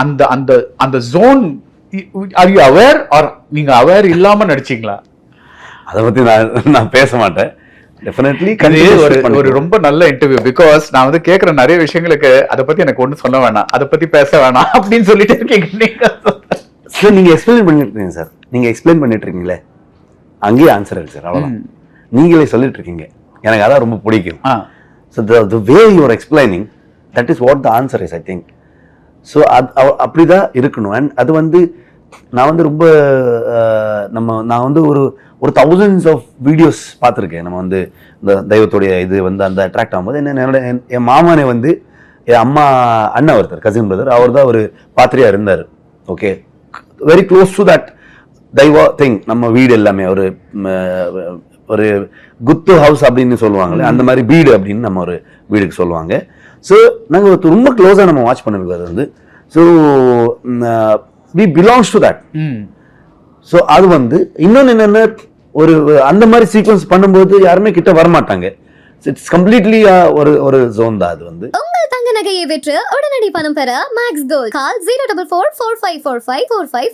அந்த அந்த அந்த zone are you aware are நீங்க அவேர் இல்லாம நடிச்சீங்களா? அதை பத்தி நான் பேச மாட்டேன். டெஃபினெட்லி ஒரு ரொம்ப நல்ல இன்டர்வியூ. பிகாஸ் நான் வந்து கேட்கிற நிறைய விஷயங்களுக்கு அதை பத்தி எனக்கு ஒண்ணு சொல்ல வேணாம், அதை பத்தி பேச வேணாம் அப்படின்னு சொல்லிட்டு இருக்கீங்க. சார் நீங்க எக்ஸ்பிளைன் பண்ணிட்டு இருக்கீங்க சார், நீங்க எக்ஸ்பிளைன் பண்ணிட்டு இருக்கீங்களே அங்கேயே ஆன்சர் இருக்கு சார். அவ்வளவுதான், நீங்களே சொல்லிட்டு இருக்கீங்க. எனக்கு அதான் ரொம்ப பிடிக்கும். So the way you're explaining that is what the answer is I think. So அப்படிதான் இருக்கணும். அண்ட் அது வந்து நான் வந்து ரொம்ப நான் வந்து ஒரு thousands ஆஃப் வீடியோஸ் பார்த்துருக்கேன். நம்ம வந்து இந்த தெய்வத்துடைய இது வந்து அந்த அட்ராக்ட் ஆகும்போது என்னோட என் மாமனை வந்து என் அம்மா அண்ணன் ஒருத்தர் கசின் பிரதர், அவர் தான் ஒரு பாத்திரியா இருந்தார். Okay, very close to that தெய்வ திங். நம்ம வீடு எல்லாமே ஒரு குத்து ஹவுஸ் அப்படின்னு சொல்லுவாங்களே, அந்த மாதிரி வீடு அப்படின்னு நம்ம ஒரு வீடுக்கு சொல்லுவாங்க. ஸோ நாங்கள் ரொம்ப க்ளோஸாக நம்ம வாட்ச் பண்ணிருக்கோம். அது வந்து so we belongs to that. So அது வந்து இன்னொன்று என்னென்ன, ஒரு அந்த மாதிரி சீக்வன்ஸ் பண்ணும்போது யாருமே கிட்ட வரமாட்டாங்க. இட்ஸ் கம்ப்ளீட்லி ஒரு ஜோன் தான் அது வந்து. உங்கள் தங்க நகையை விற்று உடனடி பணம் பெற மேக்ஸ் கோல்ட். கால் 04445454545.